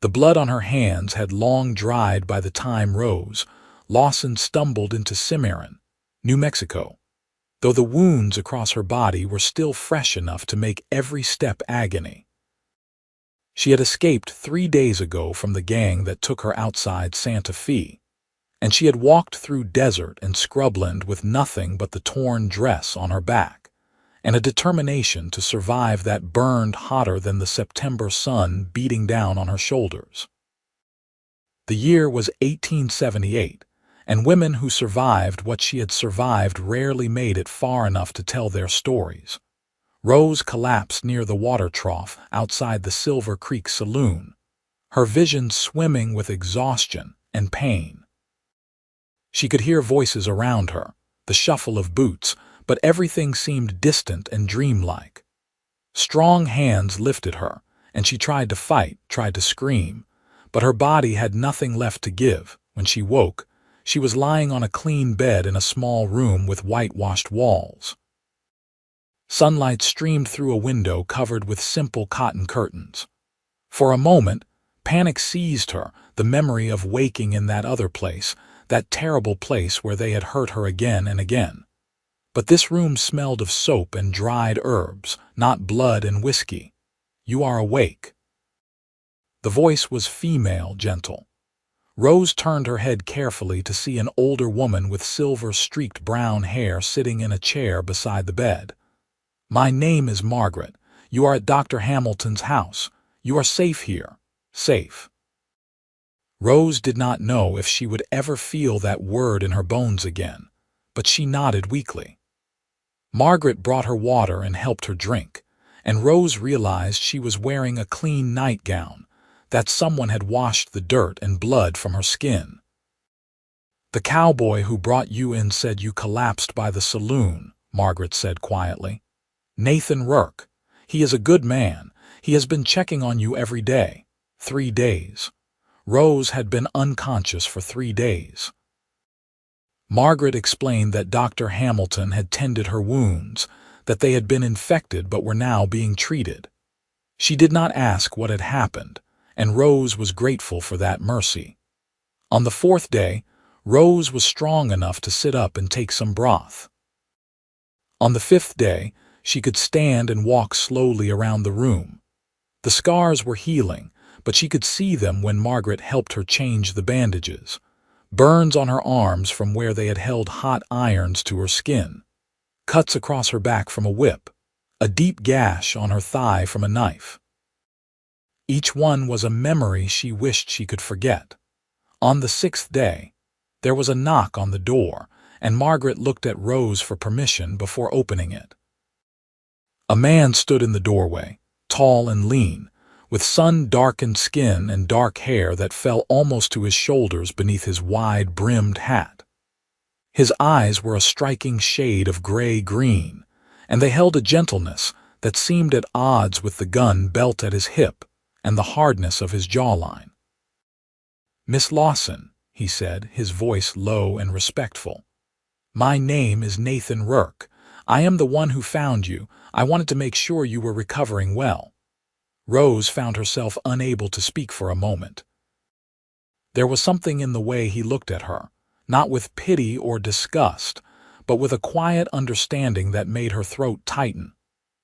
The blood on her hands had long dried by the time Lawson stumbled into Cimarron, New Mexico, though the wounds across her body were still fresh enough to make every step agony. She had escaped 3 days ago from the gang that took her outside Santa Fe, and she had walked through desert and scrubland with nothing but the torn dress on her back, and a determination to survive that burned hotter than the September sun beating down on her shoulders. The year was 1878, and women who survived what she had survived rarely made it far enough to tell their stories. Rose collapsed near the water trough outside the Silver Creek Saloon, her vision swimming with exhaustion and pain. She could hear voices around her, the shuffle of boots, but everything seemed distant and dreamlike. Strong hands lifted her, and she tried to fight, tried to scream, but her body had nothing left to give. When she woke, she was lying on a clean bed in a small room with whitewashed walls. Sunlight streamed through a window covered with simple cotton curtains. For a moment, panic seized her, the memory of waking in that other place, that terrible place where they had hurt her again and again. But this room smelled of soap and dried herbs, not blood and whiskey. "You are awake." The voice was female, gentle. Rose turned her head carefully to see an older woman with silver-streaked brown hair sitting in a chair beside the bed. "My name is Margaret. You are at Dr. Hamilton's house. You are safe here. Safe." Rose did not know if she would ever feel that word in her bones again, but she nodded weakly. Margaret brought her water and helped her drink, and Rose realized she was wearing a clean nightgown, that someone had washed the dirt and blood from her skin. "The cowboy who brought you in said you collapsed by the saloon," Margaret said quietly. "Nathan Rourke. He is a good man. He has been checking on you every day. 3 days. Rose had been unconscious for 3 days. Margaret explained that Dr. Hamilton had tended her wounds, that they had been infected but were now being treated. She did not ask what had happened, and Rose was grateful for that mercy. On the 4th day, Rose was strong enough to sit up and take some broth. On the 5th day, she could stand and walk slowly around the room. The scars were healing, but she could see them when Margaret helped her change the bandages. Burns on her arms from where they had held hot irons to her skin. Cuts across her back from a whip. A deep gash on her thigh from a knife. Each one was a memory she wished she could forget. On the 6th day, there was a knock on the door, and Margaret looked at Rose for permission before opening it. A man stood in the doorway, tall and lean, with sun-darkened skin and dark hair that fell almost to his shoulders beneath his wide-brimmed hat. His eyes were a striking shade of gray-green, and they held a gentleness that seemed at odds with the gun belt at his hip and the hardness of his jawline. "Miss Lawson," he said, his voice low and respectful. "My name is Nathan Rourke. I am the one who found you. I wanted to make sure you were recovering well." Rose found herself unable to speak for a moment. There was something in the way he looked at her, not with pity or disgust, but with a quiet understanding that made her throat tighten.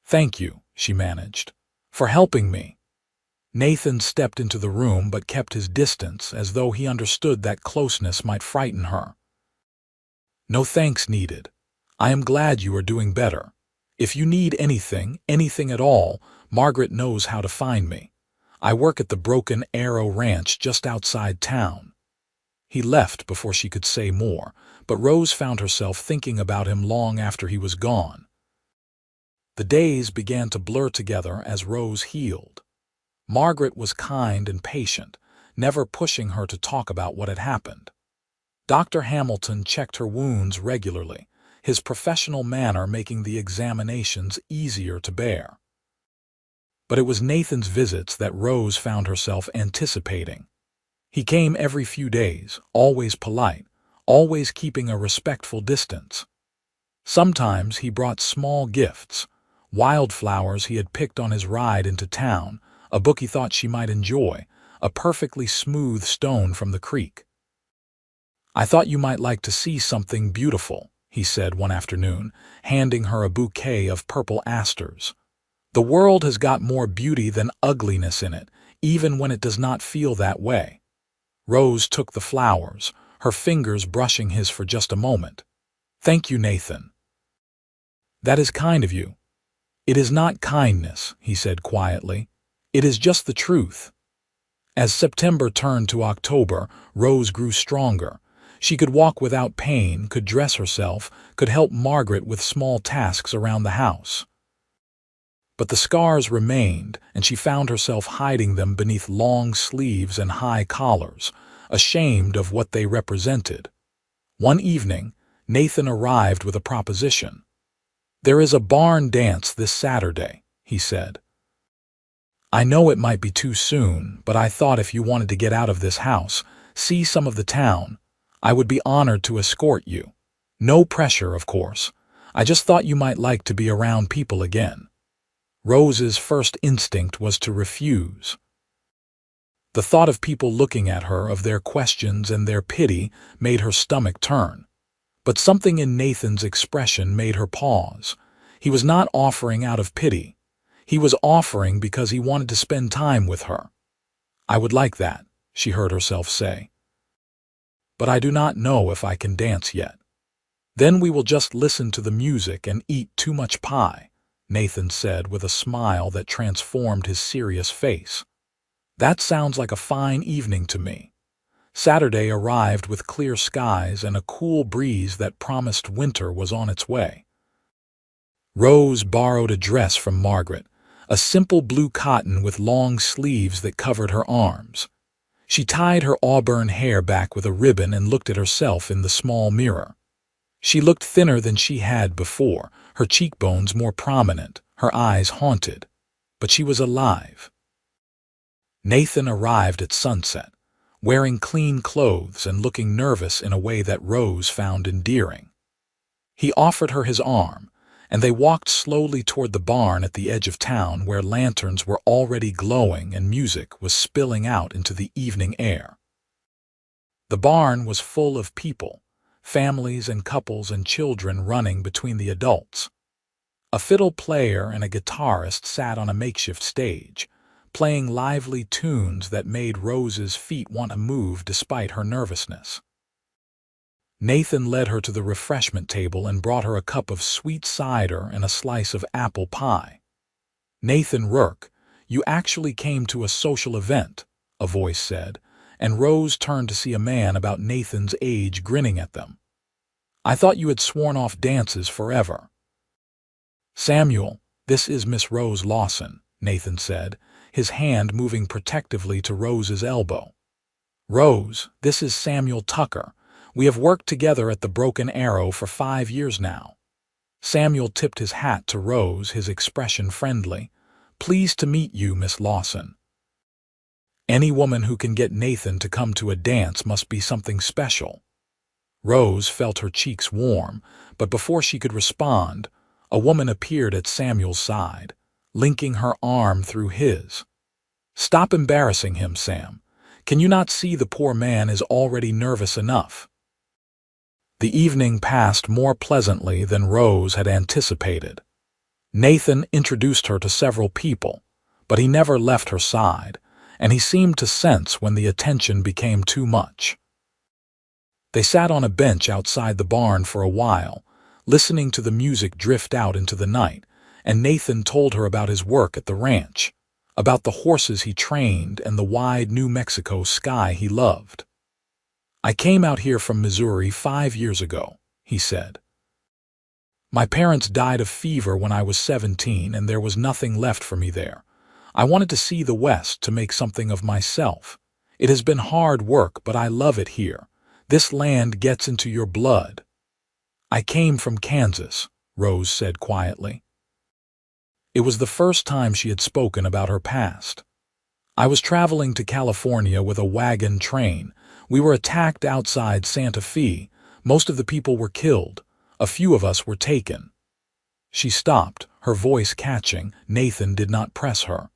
"Thank you," she managed, "for helping me." Nathan stepped into the room but kept his distance as though he understood that closeness might frighten her. "No thanks needed. I am glad you are doing better. If you need anything at all, Margaret knows how to find me. I work at the Broken Arrow Ranch just outside town." He left before she could say more, but Rose found herself thinking about him long after he was gone. The days began to blur together as Rose healed. Margaret was kind and patient, never pushing her to talk about what had happened. Dr. Hamilton checked her wounds regularly, his professional manner making the examinations easier to bear. But it was Nathan's visits that Rose found herself anticipating. He came every few days, always polite, always keeping a respectful distance. Sometimes he brought small gifts, wildflowers he had picked on his ride into town, a book he thought she might enjoy, a perfectly smooth stone from the creek. "I thought you might like to see something beautiful," he said one afternoon, handing her a bouquet of purple asters. "The world has got more beauty than ugliness in it, even when it does not feel that way." Rose took the flowers, her fingers brushing his for just a moment. "Thank you, Nathan." "That is kind of you." "It is not kindness," he said quietly. "It is just the truth." As September turned to October, Rose grew stronger. She could walk without pain, could dress herself, could help Margaret with small tasks around the house. But the scars remained, and she found herself hiding them beneath long sleeves and high collars, ashamed of what they represented. One evening, Nathan arrived with a proposition. "There is a barn dance this Saturday," he said. "I know it might be too soon, but I thought if you wanted to get out of this house, see some of the town, I would be honored to escort you. No pressure, of course. I just thought you might like to be around people again." Rose's first instinct was to refuse. The thought of people looking at her, of their questions and their pity, made her stomach turn. But something in Nathan's expression made her pause. He was not offering out of pity. He was offering because he wanted to spend time with her. "I would like that," she heard herself say. "But I do not know if I can dance yet." "Then we will just listen to the music and eat too much pie," Nathan said with a smile that transformed his serious face. "That sounds like a fine evening to me." Saturday arrived with clear skies and a cool breeze that promised winter was on its way. Rose borrowed a dress from Margaret, a simple blue cotton with long sleeves that covered her arms. She tied her auburn hair back with a ribbon and looked at herself in the small mirror. She looked thinner than she had before, her cheekbones more prominent, her eyes haunted. But she was alive. Nathan arrived at sunset, wearing clean clothes and looking nervous in a way that Rose found endearing. He offered her his arm, and they walked slowly toward the barn at the edge of town where lanterns were already glowing and music was spilling out into the evening air. The barn was full of people, families and couples and children running between the adults. A fiddle player and a guitarist sat on a makeshift stage, playing lively tunes that made Rose's feet want to move despite her nervousness. Nathan led her to the refreshment table and brought her a cup of sweet cider and a slice of apple pie. "Nathan Rourke, you actually came to a social event," a voice said, and Rose turned to see a man about Nathan's age grinning at them. "I thought you had sworn off dances forever." "Samuel, this is Miss Rose Lawson," Nathan said, his hand moving protectively to Rose's elbow. "Rose, this is Samuel Tucker. We have worked together at the Broken Arrow for 5 years now." Samuel tipped his hat to Rose, his expression friendly. "Pleased to meet you, Miss Lawson." Any woman who can get Nathan to come to a dance must be something special. Rose felt her cheeks warm, but before she could respond, a woman appeared at Samuel's side, linking her arm through his. "Stop embarrassing him, Sam. Can you not see the poor man is already nervous enough?" The evening passed more pleasantly than Rose had anticipated. Nathan introduced her to several people, but he never left her side, and he seemed to sense when the attention became too much. They sat on a bench outside the barn for a while, listening to the music drift out into the night, and Nathan told her about his work at the ranch, about the horses he trained and the wide New Mexico sky he loved. "I came out here from Missouri 5 years ago," he said. "My parents died of fever when I was 17, and there was nothing left for me there. I wanted to see the West to make something of myself. It has been hard work, but I love it here. This land gets into your blood." "I came from Kansas," Rose said quietly. It was the first time she had spoken about her past. "I was traveling to California with a wagon train. We were attacked outside Santa Fe. Most of the people were killed. A few of us were taken." She stopped, her voice catching. Nathan did not press her.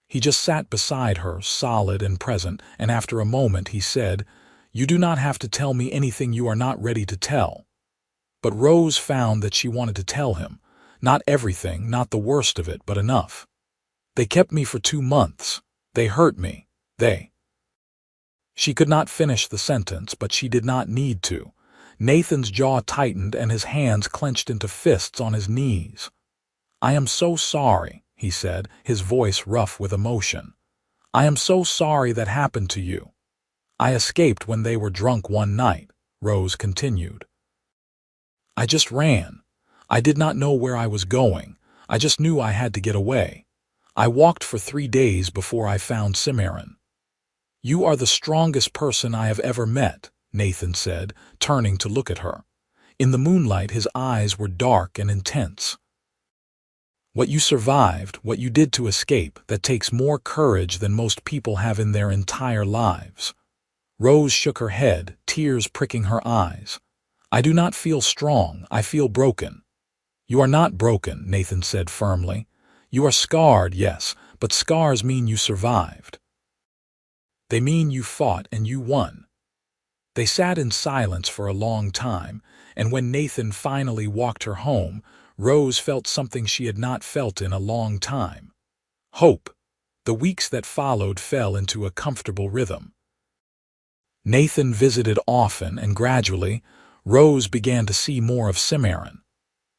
He just sat beside her, solid and present, and after a moment he said, "You do not have to tell me anything you are not ready to tell." But Rose found that she wanted to tell him. Not everything, not the worst of it, but enough. "They kept me for 2 months. They hurt me. They—" She could not finish the sentence, but she did not need to. Nathan's jaw tightened and his hands clenched into fists on his knees. "I am so sorry," he said, his voice rough with emotion. "I am so sorry that happened to you." "I escaped when they were drunk one night," Rose continued. "I just ran. I did not know where I was going. I just knew I had to get away. I walked for 3 days before I found Cimarron." "You are the strongest person I have ever met," Nathan said, turning to look at her. In the moonlight his eyes were dark and intense. "What you survived, what you did to escape, that takes more courage than most people have in their entire lives." Rose shook her head, tears pricking her eyes. "I do not feel strong, I feel broken." "You are not broken," Nathan said firmly. "You are scarred, yes, but scars mean you survived. They mean you fought and you won." They sat in silence for a long time, and when Nathan finally walked her home, Rose felt something she had not felt in a long time. Hope. The weeks that followed fell into a comfortable rhythm. Nathan visited often, and gradually, Rose began to see more of Cimarron.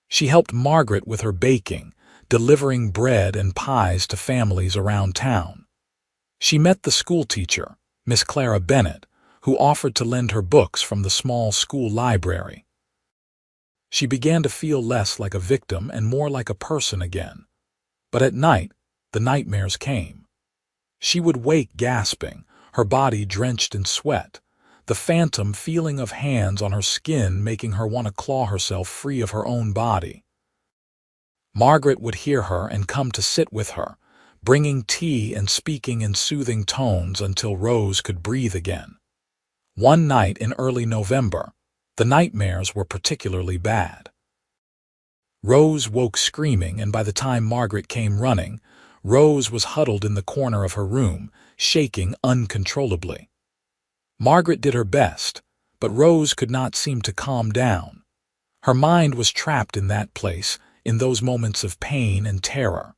She helped Margaret with her baking, delivering bread and pies to families around town. She met the schoolteacher, Miss Clara Bennett, who offered to lend her books from the small school library. She began to feel less like a victim and more like a person again. But at night, the nightmares came. She would wake gasping, her body drenched in sweat, the phantom feeling of hands on her skin making her want to claw herself free of her own body. Margaret would hear her and come to sit with her, bringing tea and speaking in soothing tones until Rose could breathe again. One night in early November, the nightmares were particularly bad. Rose woke screaming, and by the time Margaret came running, Rose was huddled in the corner of her room, shaking uncontrollably. Margaret did her best, but Rose could not seem to calm down. Her mind was trapped in that place, in those moments of pain and terror.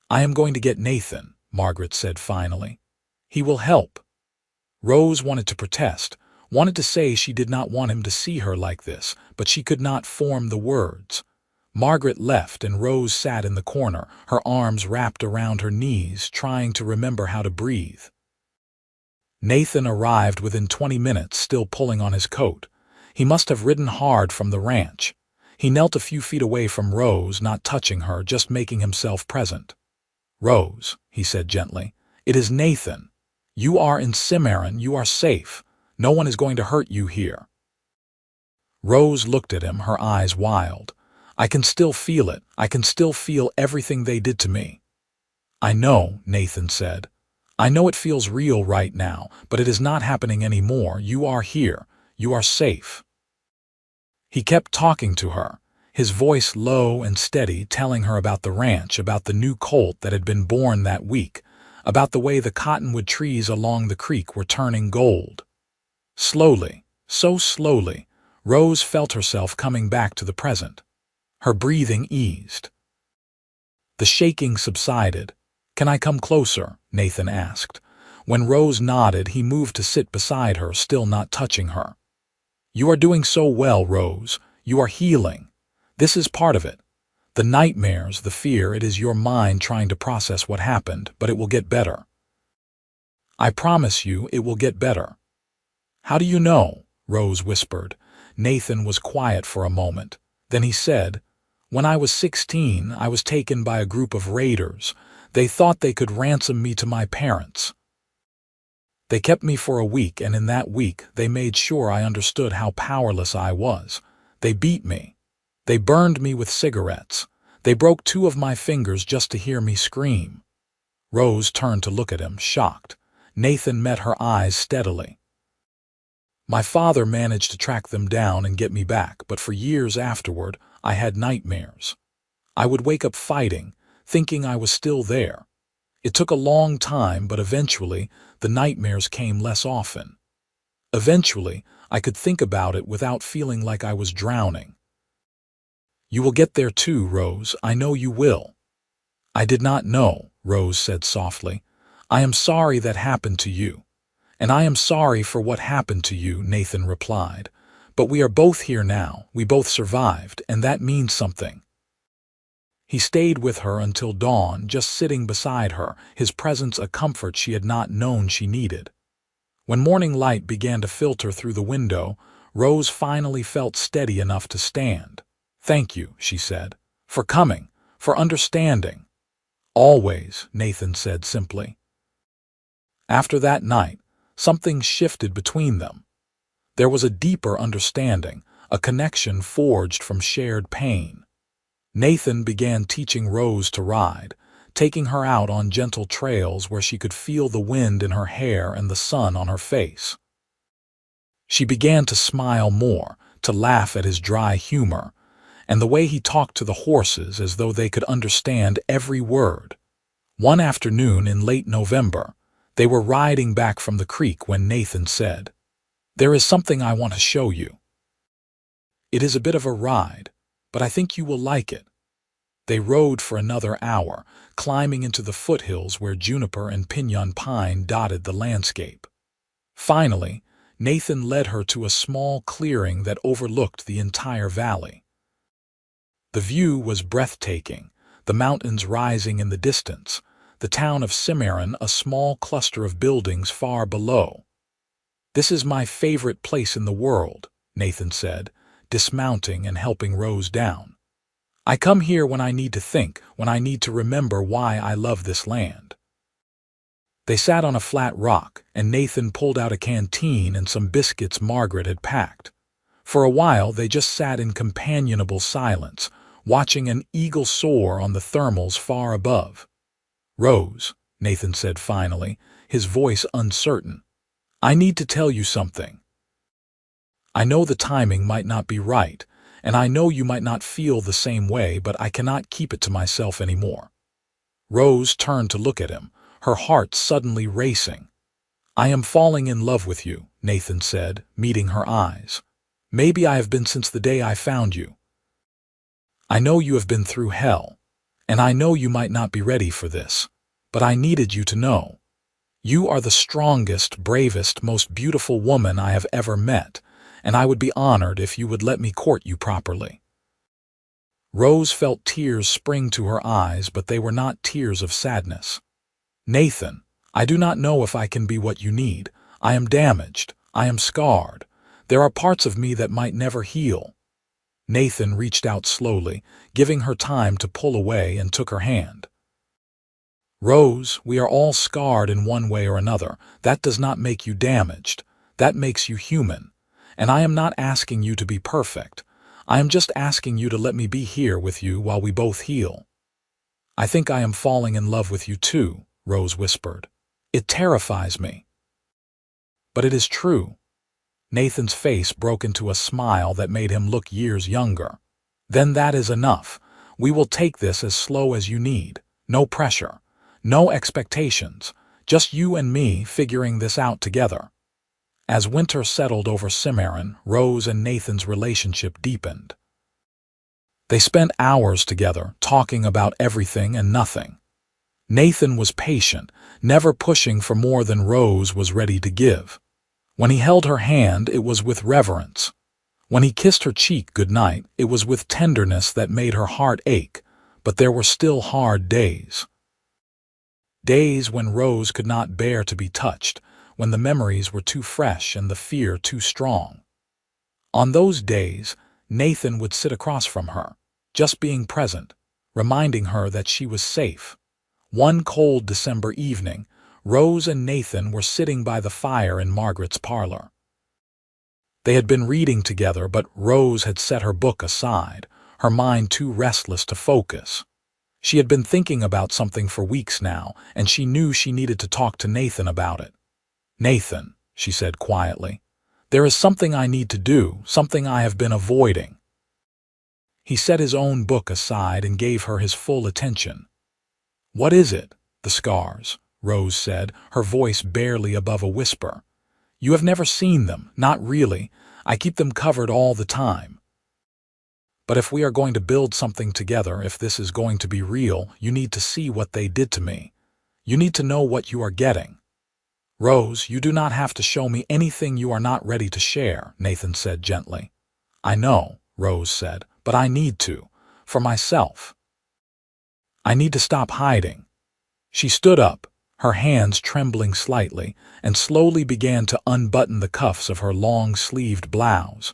"I am going to get Nathan," Margaret said finally. "He will help." Rose wanted to protest, wanted to say she did not want him to see her like this, but she could not form the words. Margaret left and Rose sat in the corner, her arms wrapped around her knees, trying to remember how to breathe. Nathan arrived within 20 minutes, still pulling on his coat. He must have ridden hard from the ranch. He knelt a few feet away from Rose, not touching her, just making himself present. "Rose," he said gently, "it is Nathan. You are in Cimarron, you are safe. No one is going to hurt you here." Rose looked at him, her eyes wild. "I can still feel it. I can still feel everything they did to me." "I know," Nathan said. "I know it feels real right now, but it is not happening anymore. You are here. You are safe." He kept talking to her, his voice low and steady, telling her about the ranch, about the new colt that had been born that week, about the way the cottonwood trees along the creek were turning gold. Slowly, so slowly, Rose felt herself coming back to the present. Her breathing eased. The shaking subsided. "Can I come closer?" Nathan asked. When Rose nodded, he moved to sit beside her, still not touching her. "You are doing so well, Rose. You are healing. This is part of it. The nightmares, the fear, it is your mind trying to process what happened, but it will get better. I promise you it will get better." "How do you know?" Rose whispered. Nathan was quiet for a moment. Then he said, "When I was 16, I was taken by a group of raiders. They thought they could ransom me to my parents. They kept me for a week, and in that week they made sure I understood how powerless I was. They beat me. They burned me with cigarettes. They broke 2 of my fingers just to hear me scream." Rose turned to look at him, shocked. Nathan met her eyes steadily. "My father managed to track them down and get me back, but for years afterward, I had nightmares. I would wake up fighting, thinking I was still there. It took a long time, but eventually, the nightmares came less often. Eventually, I could think about it without feeling like I was drowning. You will get there too, Rose. I know you will. I did not know, Rose said softly. I am sorry that happened to you. And I am sorry for what happened to you, Nathan replied. But we are both here now. We both survived, and that means something. He stayed with her until dawn, just sitting beside her, his presence a comfort she had not known she needed. When morning light began to filter through the window, Rose finally felt steady enough to stand. Thank you, she said, for coming, for understanding. Always, Nathan said simply. After that night, something shifted between them. There was a deeper understanding, a connection forged from shared pain. Nathan began teaching Rose to ride, taking her out on gentle trails where she could feel the wind in her hair and the sun on her face. She began to smile more, to laugh at his dry humor, and the way he talked to the horses as though they could understand every word. One afternoon in late November, they were riding back from the creek when Nathan said, "There is something I want to show you. It is a bit of a ride, but I think you will like it." They rode for another hour, climbing into the foothills where juniper and pinyon pine dotted the landscape. Finally, Nathan led her to a small clearing that overlooked the entire valley. The view was breathtaking, the mountains rising in the distance, the town of Cimarron a small cluster of buildings far below. "This is my favorite place in the world," Nathan said, dismounting and helping Rose down. "I come here when I need to think, when I need to remember why I love this land." They sat on a flat rock, and Nathan pulled out a canteen and some biscuits Margaret had packed. For a while they just sat in companionable silence, watching an eagle soar on the thermals far above. "Rose," Nathan said finally, his voice uncertain, "I need to tell you something. I know the timing might not be right, and I know you might not feel the same way, but I cannot keep it to myself anymore." Rose turned to look at him, her heart suddenly racing. "I am falling in love with you," Nathan said, meeting her eyes. "Maybe I have been since the day I found you. I know you have been through hell, and I know you might not be ready for this, but I needed you to know. You are the strongest, bravest, most beautiful woman I have ever met, and I would be honored if you would let me court you properly." Rose felt tears spring to her eyes, but they were not tears of sadness. "Nathan, I do not know if I can be what you need. I am damaged. I am scarred. There are parts of me that might never heal." Nathan reached out slowly, giving her time to pull away, and took her hand. "Rose, we are all scarred in one way or another. That does not make you damaged. That makes you human. And I am not asking you to be perfect. I am just asking you to let me be here with you while we both heal." "I think I am falling in love with you too," Rose whispered. "It terrifies me. But it is true." Nathan's face broke into a smile that made him look years younger. "Then that is enough. We will take this as slow as you need. No pressure. No expectations. Just you and me figuring this out together." As winter settled over Cimarron, Rose and Nathan's relationship deepened. They spent hours together, talking about everything and nothing. Nathan was patient, never pushing for more than Rose was ready to give. When he held her hand, it was with reverence. When he kissed her cheek goodnight, it was with tenderness that made her heart ache, but there were still hard days. Days when Rose could not bear to be touched, when the memories were too fresh and the fear too strong. On those days, Nathan would sit across from her, just being present, reminding her that she was safe. One cold December evening, Rose and Nathan were sitting by the fire in Margaret's parlor. They had been reading together, but Rose had set her book aside, her mind too restless to focus. She had been thinking about something for weeks now, and she knew she needed to talk to Nathan about it. "Nathan," she said quietly, "there is something I need to do, something I have been avoiding." He set his own book aside and gave her his full attention. "What is it?" the scars," Rose said, her voice barely above a whisper. "You have never seen them, not really. I keep them covered all the time. But if we are going to build something together, if this is going to be real, you need to see what they did to me. You need to know what you are getting." "Rose, you do not have to show me anything you are not ready to share," Nathan said gently. "I know," Rose said, "but I need to. For myself. I need to stop hiding." She stood up, her hands trembling slightly, and slowly began to unbutton the cuffs of her long-sleeved blouse.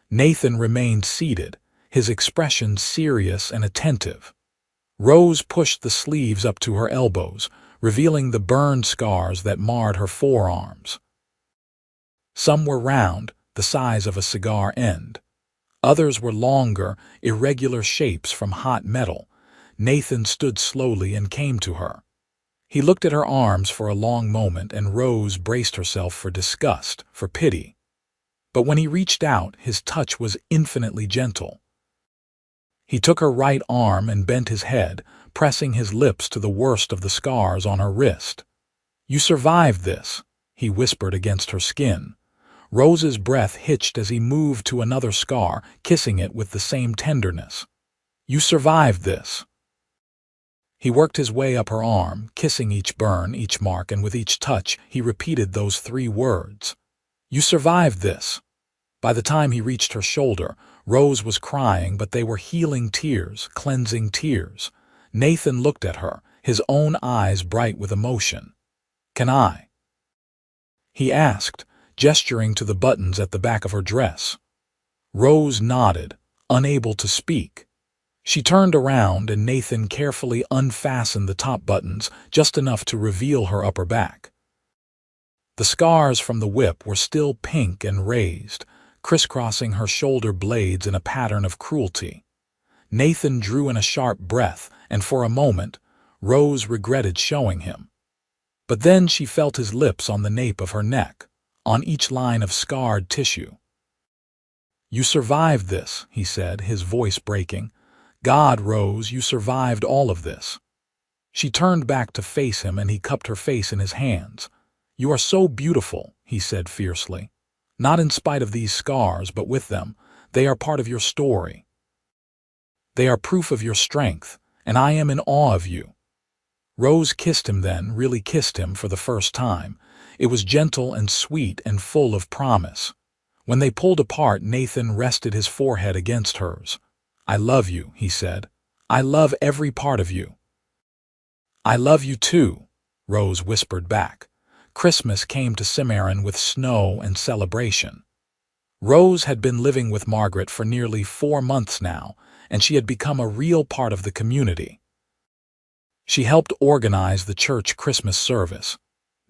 Nathan remained seated, his expression serious and attentive. Rose pushed the sleeves up to her elbows, revealing the burn scars that marred her forearms. Some were round, the size of a cigar end. Others were longer, irregular shapes from hot metal. Nathan stood slowly and came to her. He looked at her arms for a long moment, and Rose braced herself for disgust, for pity. But when he reached out, his touch was infinitely gentle. He took her right arm and bent his head, pressing his lips to the worst of the scars on her wrist. "You survived this," he whispered against her skin. Rose's breath hitched as he moved to another scar, kissing it with the same tenderness. "You survived this." He worked his way up her arm, kissing each burn, each mark, and with each touch he repeated those 3 words. "You survived this." By the time he reached her shoulder, Rose was crying, but they were healing tears, cleansing tears. Nathan looked at her, his own eyes bright with emotion. "Can I?" he asked, gesturing to the buttons at the back of her dress. Rose nodded, unable to speak. She turned around, and Nathan carefully unfastened the top buttons, just enough to reveal her upper back. The scars from the whip were still pink and raised, crisscrossing her shoulder blades in a pattern of cruelty. Nathan drew in a sharp breath, and for a moment, Rose regretted showing him. But then she felt his lips on the nape of her neck, on each line of scarred tissue. "You survived this," he said, his voice breaking. "God, Rose, you survived all of this." She turned back to face him, and he cupped her face in his hands. "You are so beautiful," he said fiercely. "Not in spite of these scars, but with them. They are part of your story. They are proof of your strength, and I am in awe of you." Rose kissed him then, really kissed him for the first time. It was gentle and sweet and full of promise. When they pulled apart, Nathan rested his forehead against hers. "I love you," he said. "I love every part of you." "I love you too," Rose whispered back. Christmas came to Cimarron with snow and celebration. Rose had been living with Margaret for nearly 4 months now, and she had become a real part of the community. She helped organize the church Christmas service,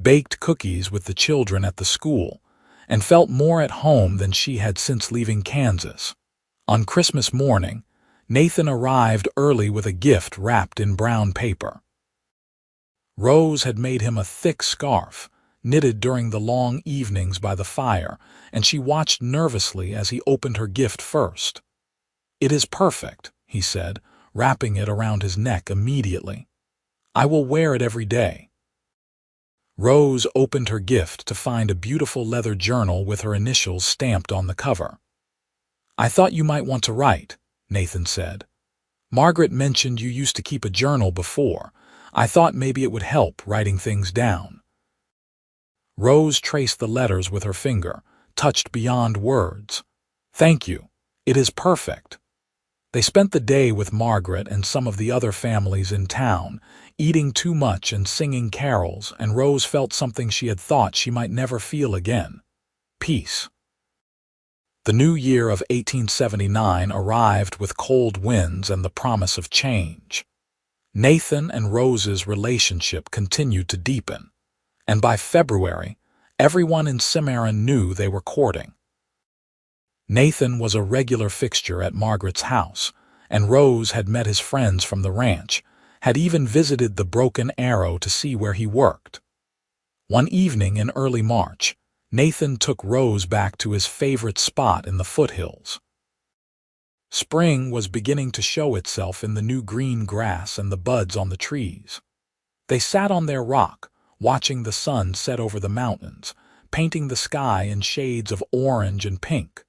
baked cookies with the children at the school, and felt more at home than she had since leaving Kansas. On Christmas morning, Nathan arrived early with a gift wrapped in brown paper. Rose had made him a thick scarf, knitted during the long evenings by the fire, and she watched nervously as he opened her gift first. "It is perfect," he said, wrapping it around his neck immediately. "I will wear it every day." Rose opened her gift to find a beautiful leather journal with her initials stamped on the cover. "I thought you might want to write," Nathan said. "Margaret mentioned you used to keep a journal before. I thought maybe it would help writing things down." Rose traced the letters with her finger, touched beyond words. "Thank you. It is perfect." They spent the day with Margaret and some of the other families in town, eating too much and singing carols, and Rose felt something she had thought she might never feel again: peace. The new year of 1879 arrived with cold winds and the promise of change. Nathan and Rose's relationship continued to deepen, and by February, everyone in Cimarron knew they were courting. Nathan was a regular fixture at Margaret's house, and Rose had met his friends from the ranch, had even visited the Broken Arrow to see where he worked. One evening in early March, Nathan took Rose back to his favorite spot in the foothills. Spring was beginning to show itself in the new green grass and the buds on the trees. They sat on their rock, watching the sun set over the mountains, painting the sky in shades of orange and pink.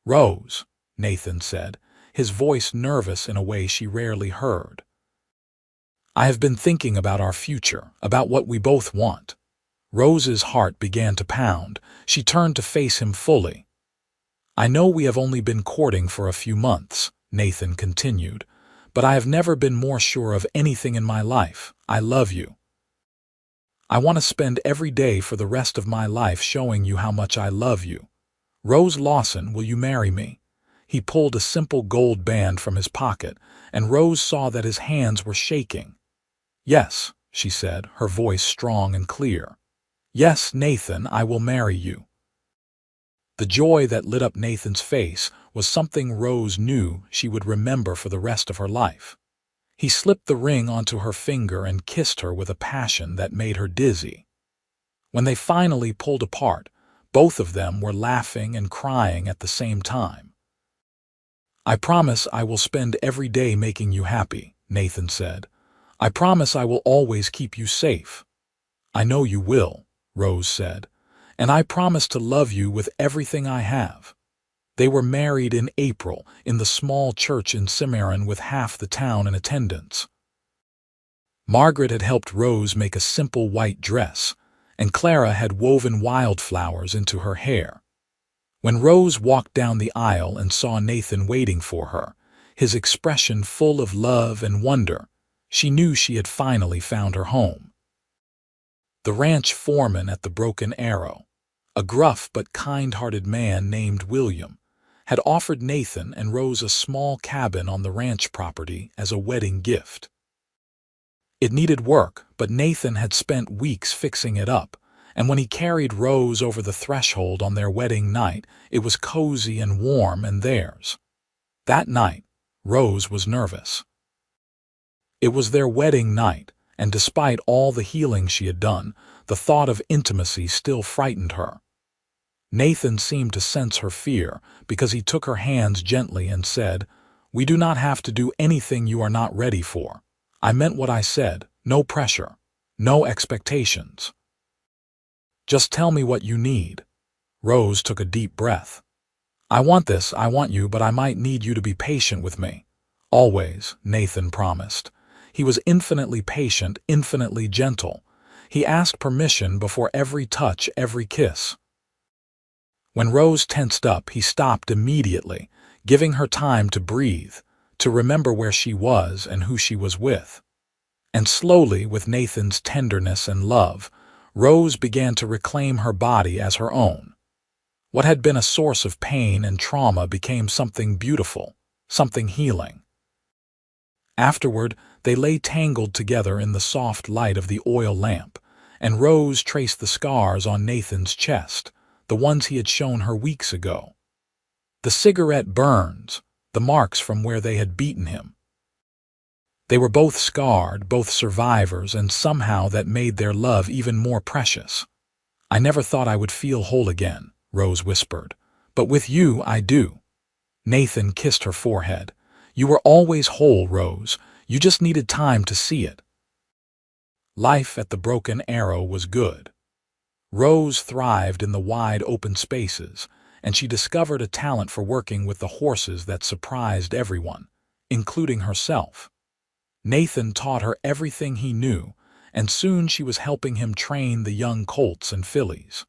"Rose," Nathan said, his voice nervous in a way she rarely heard. "I have been thinking about our future, about what we both want." Rose's heart began to pound. She turned to face him fully. "I know we have only been courting for a few months," Nathan continued, "but I have never been more sure of anything in my life. I love you. I want to spend every day for the rest of my life showing you how much I love you. Rose Lawson, will you marry me?" He pulled a simple gold band from his pocket, and Rose saw that his hands were shaking. "Yes," she said, her voice strong and clear. "Yes, Nathan, I will marry you." The joy that lit up Nathan's face was something Rose knew she would remember for the rest of her life. He slipped the ring onto her finger and kissed her with a passion that made her dizzy. When they finally pulled apart, both of them were laughing and crying at the same time. "I promise I will spend every day making you happy," Nathan said. "I promise I will always keep you safe." "I know you will," Rose said, "and I promise to love you with everything I have." They were married in April in the small church in Cimarron with half the town in attendance. Margaret had helped Rose make a simple white dress, and Clara had woven wildflowers into her hair. When Rose walked down the aisle and saw Nathan waiting for her, his expression full of love and wonder, she knew she had finally found her home. The ranch foreman at the Broken Arrow, a gruff but kind-hearted man named William, had offered Nathan and Rose a small cabin on the ranch property as a wedding gift. It needed work, but Nathan had spent weeks fixing it up, and when he carried Rose over the threshold on their wedding night, it was cozy and warm and theirs. That night, Rose was nervous. It was their wedding night, and despite all the healing she had done, the thought of intimacy still frightened her. Nathan seemed to sense her fear because he took her hands gently and said, "We do not have to do anything you are not ready for. I meant what I said, no pressure, no expectations. Just tell me what you need." Rose took a deep breath. "I want this, I want you, but I might need you to be patient with me." "Always," Nathan promised. He was infinitely patient, infinitely gentle. He asked permission before every touch, every kiss. When Rose tensed up, he stopped immediately, giving her time to breathe, to remember where she was and who she was with. And slowly, with Nathan's tenderness and love, Rose began to reclaim her body as her own. What had been a source of pain and trauma became something beautiful, something healing. Afterward, they lay tangled together in the soft light of the oil lamp, and Rose traced the scars on Nathan's chest, the ones he had shown her weeks ago. The cigarette burns, the marks from where they had beaten him. They were both scarred, both survivors, and somehow that made their love even more precious. "I never thought I would feel whole again," Rose whispered, "but with you I do." Nathan kissed her forehead. "You were always whole, Rose. You just needed time to see it." Life at the Broken Arrow was good. Rose thrived in the wide open spaces, and she discovered a talent for working with the horses that surprised everyone, including herself. Nathan taught her everything he knew, and soon she was helping him train the young colts and fillies.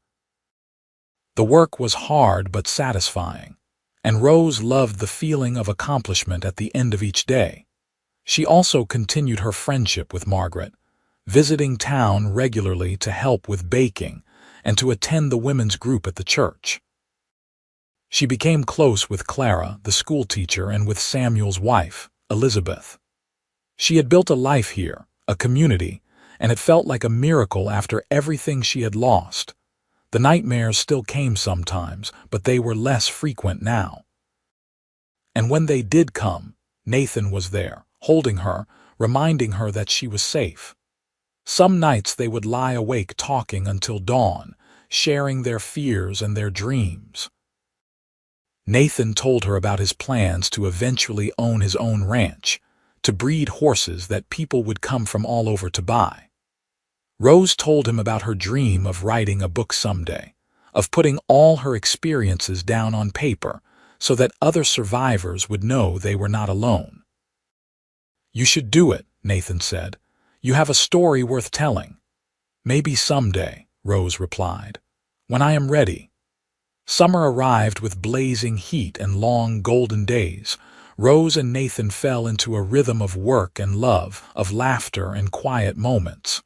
The work was hard but satisfying, and Rose loved the feeling of accomplishment at the end of each day. She also continued her friendship with Margaret, visiting town regularly to help with baking and to attend the women's group at the church. She became close with Clara, the schoolteacher, and with Samuel's wife, Elizabeth. She had built a life here, a community, and it felt like a miracle after everything she had lost. The nightmares still came sometimes, but they were less frequent now. And when they did come, Nathan was there, holding her, reminding her that she was safe. Some nights they would lie awake talking until dawn, sharing their fears and their dreams. Nathan told her about his plans to eventually own his own ranch, to breed horses that people would come from all over to buy. Rose told him about her dream of writing a book someday, of putting all her experiences down on paper so that other survivors would know they were not alone. "You should do it," Nathan said. "You have a story worth telling." "Maybe someday," Rose replied. "When I am ready." Summer arrived with blazing heat and long golden days. Rose and Nathan fell into a rhythm of work and love, of laughter and quiet moments.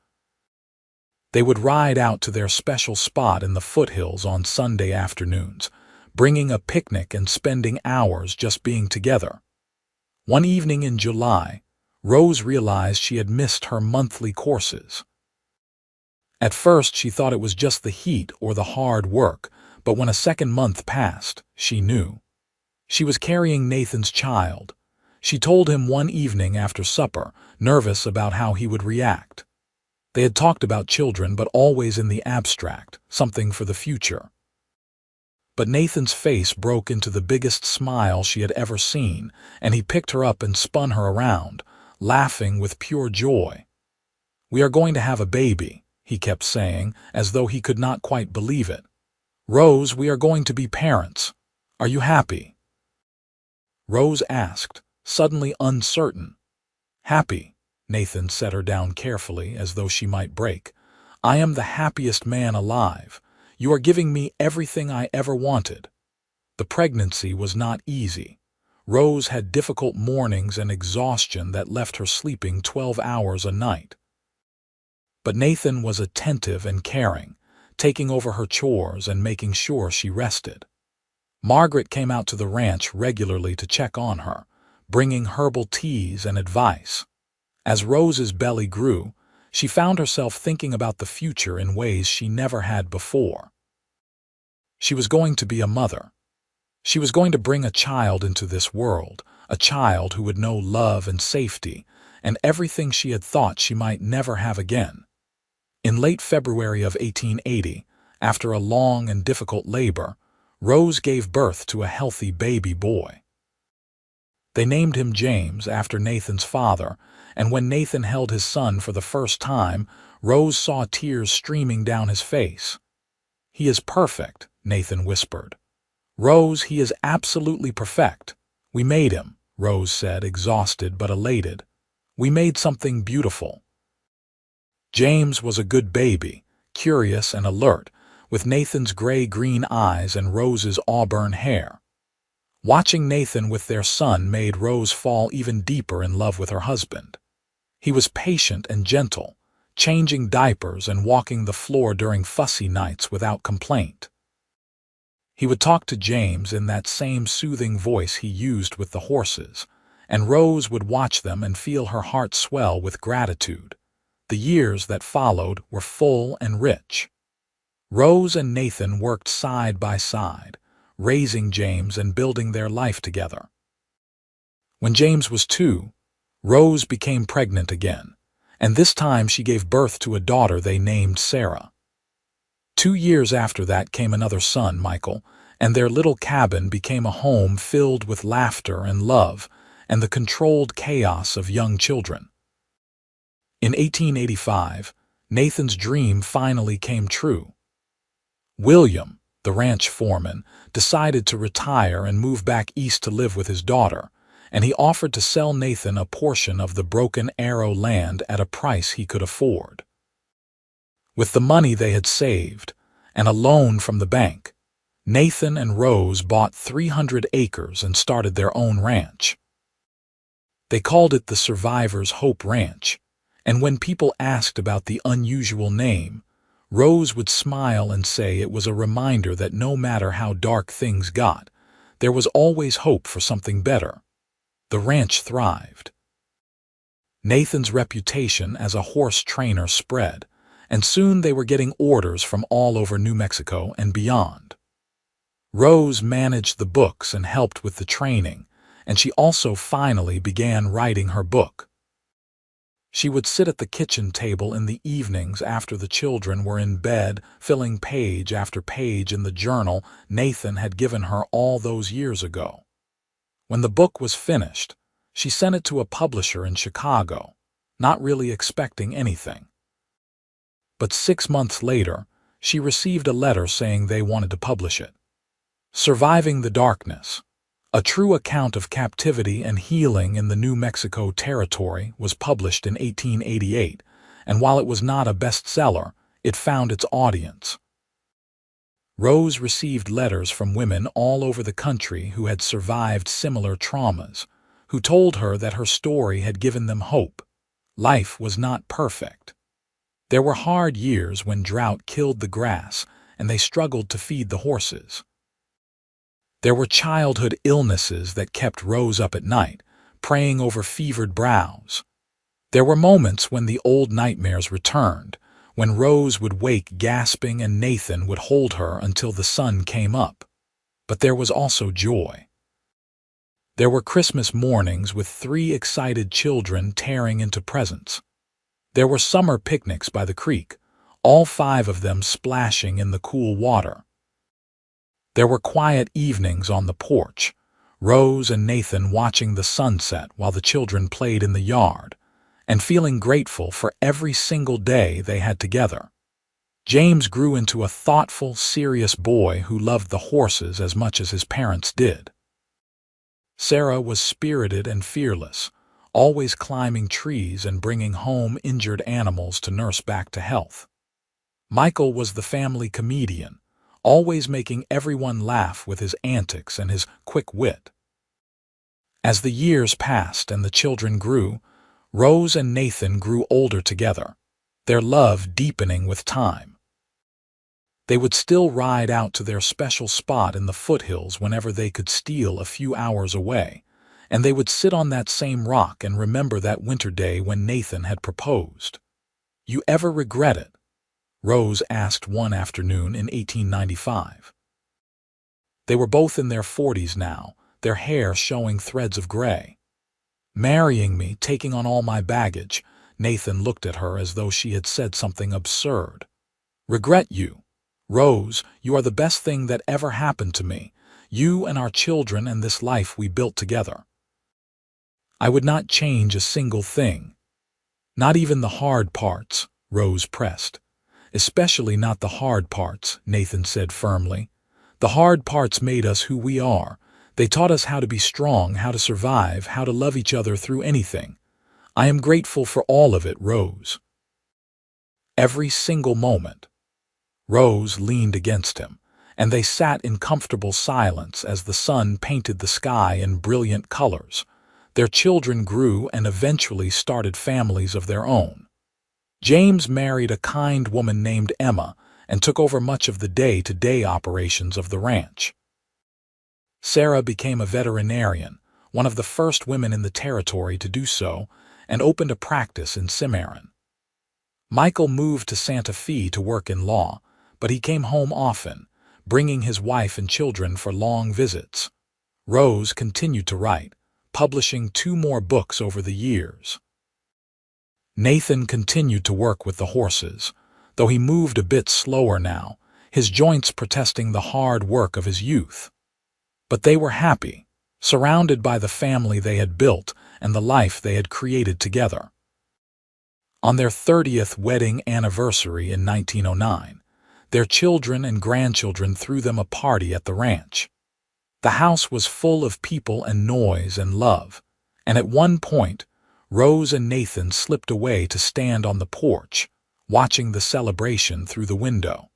They would ride out to their special spot in the foothills on Sunday afternoons, bringing a picnic and spending hours just being together. One evening in July, Rose realized she had missed her monthly courses. At first, she thought it was just the heat or the hard work, but when a second month passed, she knew. She was carrying Nathan's child. She told him one evening after supper, nervous about how he would react. They had talked about children, but always in the abstract, something for the future. But Nathan's face broke into the biggest smile she had ever seen, and he picked her up and spun her around, laughing with pure joy. "We are going to have a baby," he kept saying, as though he could not quite believe it. "Rose, we are going to be parents. Are you happy?" Rose asked, suddenly uncertain. "Happy." Nathan set her down carefully, as though she might break. "I am the happiest man alive. You are giving me everything I ever wanted." The pregnancy was not easy. Rose had difficult mornings and exhaustion that left her sleeping 12 hours a night. But Nathan was attentive and caring, taking over her chores and making sure she rested. Margaret came out to the ranch regularly to check on her, bringing herbal teas and advice. As Rose's belly grew, she found herself thinking about the future in ways she never had before. She was going to be a mother. She was going to bring a child into this world, a child who would know love and safety, and everything she had thought she might never have again. In late February of 1880, after a long and difficult labor, Rose gave birth to a healthy baby boy. They named him James after Nathan's father, and when Nathan held his son for the first time, Rose saw tears streaming down his face. "He is perfect," Nathan whispered. "Rose, he is absolutely perfect. We made him," Rose said, exhausted but elated. "We made something beautiful." James was a good baby, curious and alert, with Nathan's gray-green eyes and Rose's auburn hair. Watching Nathan with their son made Rose fall even deeper in love with her husband. He was patient and gentle, changing diapers and walking the floor during fussy nights without complaint. He would talk to James in that same soothing voice he used with the horses, and Rose would watch them and feel her heart swell with gratitude. The years that followed were full and rich. Rose and Nathan worked side by side, raising James and building their life together. When James was 2, Rose became pregnant again, and this time she gave birth to a daughter they named Sarah. 2 years after that came another son, Michael, and their little cabin became a home filled with laughter and love and the controlled chaos of young children. In 1885, Nathan's dream finally came true. William, the ranch foreman, decided to retire and move back east to live with his daughter, and he offered to sell Nathan a portion of the Broken Arrow land at a price he could afford. With the money they had saved, and a loan from the bank, Nathan and Rose bought 300 acres and started their own ranch. They called it the Survivor's Hope Ranch, and when people asked about the unusual name, Rose would smile and say it was a reminder that no matter how dark things got, there was always hope for something better. The ranch thrived. Nathan's reputation as a horse trainer spread, and soon they were getting orders from all over New Mexico and beyond. Rose managed the books and helped with the training, and she also finally began writing her book. She would sit at the kitchen table in the evenings after the children were in bed, filling page after page in the journal Nathan had given her all those years ago. When the book was finished, she sent it to a publisher in Chicago, not really expecting anything. but 6 months later, she received a letter saying they wanted to publish it. Surviving the Darkness, a true account of captivity and healing in the New Mexico Territory, was published in 1888, and while it was not a bestseller, it found its audience. Rose received letters from women all over the country who had survived similar traumas, who told her that her story had given them hope. Life was not perfect. There were hard years when drought killed the grass and they struggled to feed the horses. There were childhood illnesses that kept Rose up at night, praying over fevered brows. There were moments when the old nightmares returned, when Rose would wake gasping and Nathan would hold her until the sun came up. But there was also joy. There were Christmas mornings with 3 excited children tearing into presents. There were summer picnics by the creek, all 5 of them splashing in the cool water. There were quiet evenings on the porch, Rose and Nathan watching the sunset while the children played in the yard, and feeling grateful for every single day they had together. James grew into a thoughtful, serious boy who loved the horses as much as his parents did. Sarah was spirited and fearless, always climbing trees and bringing home injured animals to nurse back to health. Michael was the family comedian, always making everyone laugh with his antics and his quick wit. As the years passed and the children grew, Rose and Nathan grew older together, their love deepening with time. They would still ride out to their special spot in the foothills whenever they could steal a few hours away, and they would sit on that same rock and remember that winter day when Nathan had proposed. "You ever regret it?" Rose asked one afternoon in 1895. They were both in their 40s now, their hair showing threads of gray. "Marrying me, taking on all my baggage," Nathan looked at her as though she had said something absurd. "Regret you? Rose, you are the best thing that ever happened to me, you and our children and this life we built together. I would not change a single thing. Not even the hard parts," Rose pressed. "Especially not the hard parts," Nathan said firmly. "The hard parts made us who we are. They taught us how to be strong, how to survive, how to love each other through anything. I am grateful for all of it, Rose." Every single moment. Rose leaned against him, and they sat in comfortable silence as the sun painted the sky in brilliant colors. Their children grew and eventually started families of their own. James married a kind woman named Emma and took over much of the day-to-day operations of the ranch. Sarah became a veterinarian, one of the first women in the territory to do so, and opened a practice in Cimarron. Michael moved to Santa Fe to work in law, but he came home often, bringing his wife and children for long visits. Rose continued to write, publishing 2 more books over the years. Nathan continued to work with the horses, though he moved a bit slower now, his joints protesting the hard work of his youth. But they were happy, surrounded by the family they had built and the life they had created together. On their 30th wedding anniversary in 1909, their children and grandchildren threw them a party at the ranch. The house was full of people and noise and love, and at one point, Rose and Nathan slipped away to stand on the porch, watching the celebration through the window.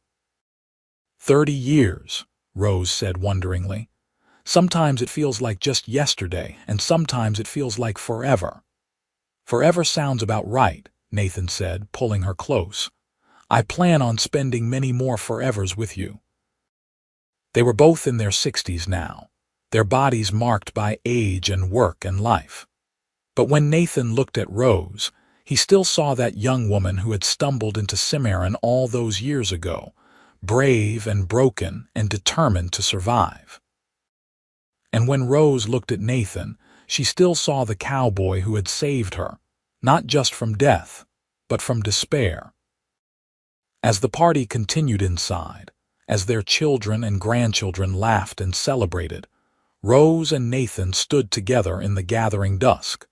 30 years, Rose said wonderingly. "Sometimes it feels like just yesterday, and sometimes it feels like forever." "Forever sounds about right," Nathan said, pulling her close. "I plan on spending many more forevers with you." They were both in their 60s now, their bodies marked by age and work and life. But when Nathan looked at Rose, he still saw that young woman who had stumbled into Cimarron all those years ago, brave and broken and determined to survive. And when Rose looked at Nathan, she still saw the cowboy who had saved her, not just from death, but from despair. As the party continued inside, as their children and grandchildren laughed and celebrated, Rose and Nathan stood together in the gathering dusk,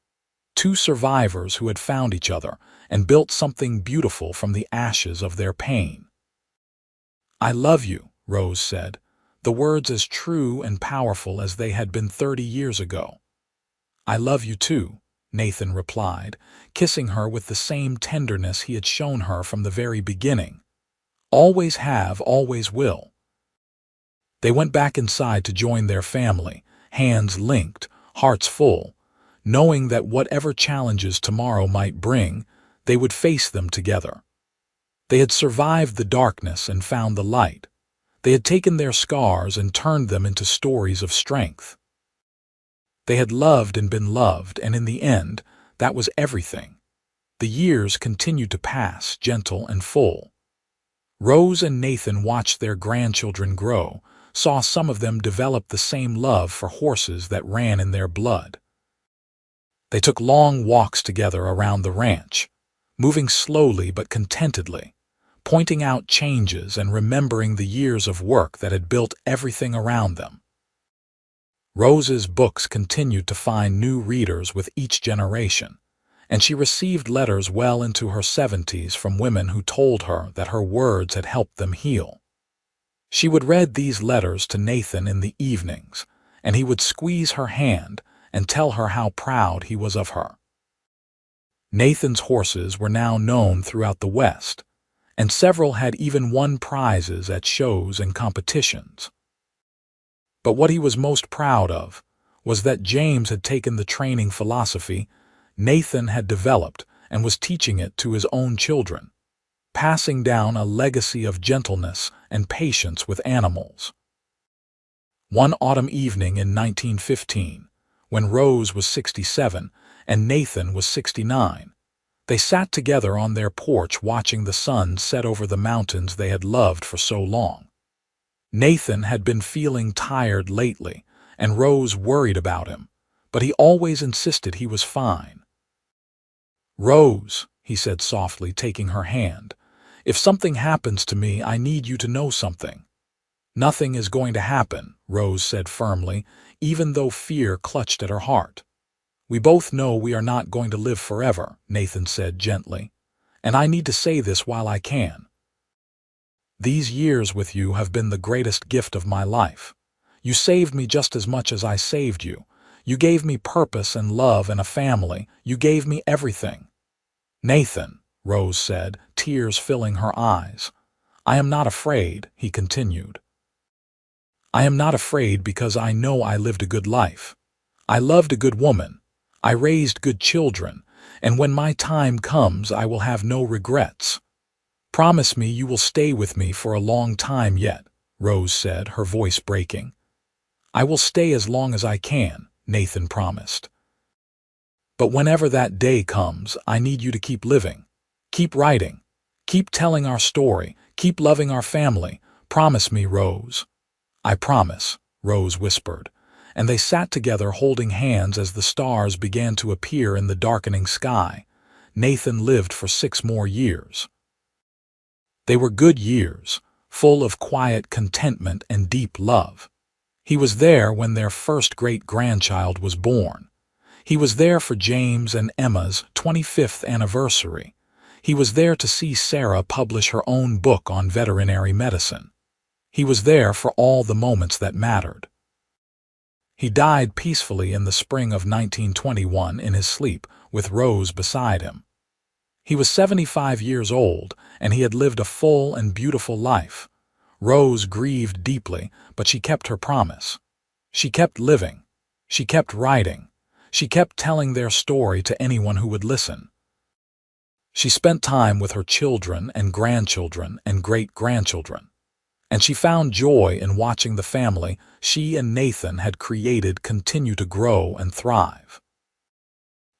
2 survivors who had found each other and built something beautiful from the ashes of their pain. "I love you," Rose said, the words as true and powerful as they had been 30 years ago. "I love you too," Nathan replied, kissing her with the same tenderness he had shown her from the very beginning. "Always have, always will." They went back inside to join their family, hands linked, hearts full, knowing that whatever challenges tomorrow might bring, they would face them together. They had survived the darkness and found the light. They had taken their scars and turned them into stories of strength. They had loved and been loved, and in the end, that was everything. The years continued to pass, gentle and full. Rose and Nathan watched their grandchildren grow, saw some of them develop the same love for horses that ran in their blood. They took long walks together around the ranch, moving slowly but contentedly, pointing out changes and remembering the years of work that had built everything around them. Rose's books continued to find new readers with each generation, and she received letters well into her 70s from women who told her that her words had helped them heal. She would read these letters to Nathan in the evenings, and he would squeeze her hand and tell her how proud he was of her. Nathan's horses were now known throughout the West, and several had even won prizes at shows and competitions. But what he was most proud of was that James had taken the training philosophy Nathan had developed and was teaching it to his own children, passing down a legacy of gentleness and patience with animals. One autumn evening in 1915, when Rose was 67 and Nathan was 69, they sat together on their porch watching the sun set over the mountains they had loved for so long. Nathan had been feeling tired lately, and Rose worried about him, but he always insisted he was fine. "Rose," he said softly, taking her hand, "if something happens to me, I need you to know something." "Nothing is going to happen," Rose said firmly, even though fear clutched at her heart. "We both know we are not going to live forever," Nathan said gently, "and I need to say this while I can. These years with you have been the greatest gift of my life. You saved me just as much as I saved you. You gave me purpose and love and a family. You gave me everything." "Nathan," Rose said, tears filling her eyes. "I am not afraid," he continued. "I am not afraid because I know I lived a good life. I loved a good woman. I raised good children, and when my time comes, I will have no regrets. Promise me you will stay with me for a long time yet," Rose said, her voice breaking. "I will stay as long as I can," Nathan promised. "But whenever that day comes, I need you to keep living. Keep writing. Keep telling our story. Keep loving our family. Promise me, Rose." "I promise," Rose whispered, and they sat together holding hands as the stars began to appear in the darkening sky. Nathan lived for 6 more years. They were good years, full of quiet contentment and deep love. He was there when their first great-grandchild was born. He was there for James and Emma's 25th anniversary. He was there to see Sarah publish her own book on veterinary medicine. He was there for all the moments that mattered. He died peacefully in the spring of 1921 in his sleep, with Rose beside him. He was 75 years old, and he had lived a full and beautiful life. Rose grieved deeply, but she kept her promise. She kept living. She kept writing. She kept telling their story to anyone who would listen. She spent time with her children and grandchildren and great-grandchildren, and she found joy in watching the family she and Nathan had created continue to grow and thrive.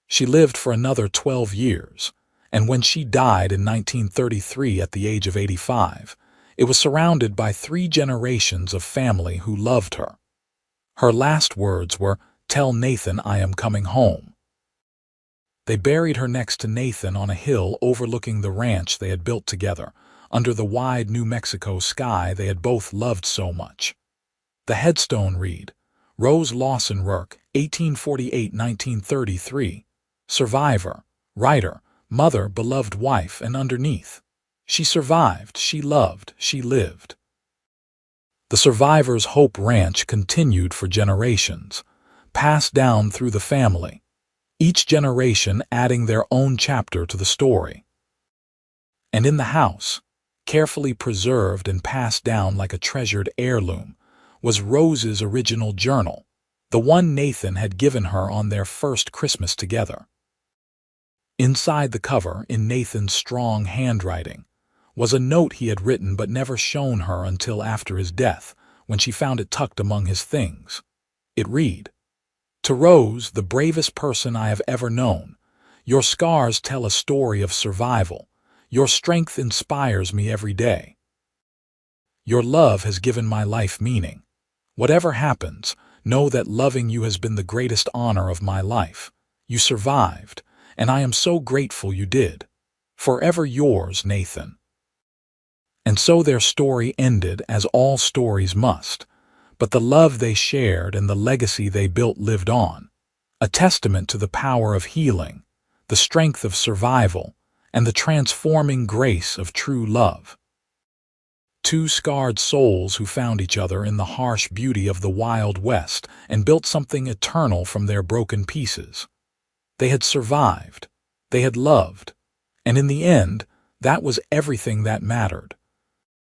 She lived for another 12 years, and when she died in 1933 at the age of 85, it was surrounded by 3 generations of family who loved her. Her last words were, "Tell Nathan I am coming home." They buried her next to Nathan on a hill overlooking the ranch they had built together, under the wide New Mexico sky they had both loved so much. The headstone read, "Rose Lawson Rourke, 1848-1933, survivor, writer, mother, beloved wife, and underneath. She survived, she loved, she lived. The survivors' Hope Ranch continued for generations, passed down through the family, each generation adding their own chapter to the story. And in the house, carefully preserved and passed down like a treasured heirloom, was Rose's original journal, the one Nathan had given her on their first Christmas together. Inside the cover, in Nathan's strong handwriting, was a note he had written but never shown her until after his death, when she found it tucked among his things. It read, "To Rose, the bravest person I have ever known, your scars tell a story of survival. Your strength inspires me every day. Your love has given my life meaning. Whatever happens, know that loving you has been the greatest honor of my life. You survived, and I am so grateful you did. Forever yours, Nathan." And so their story ended, as all stories must, but the love they shared and the legacy they built lived on, a testament to the power of healing, the strength of survival, and the transforming grace of true love. Two scarred souls who found each other in the harsh beauty of the Wild West and built something eternal from their broken pieces. They had survived, they had loved, and in the end, that was everything that mattered.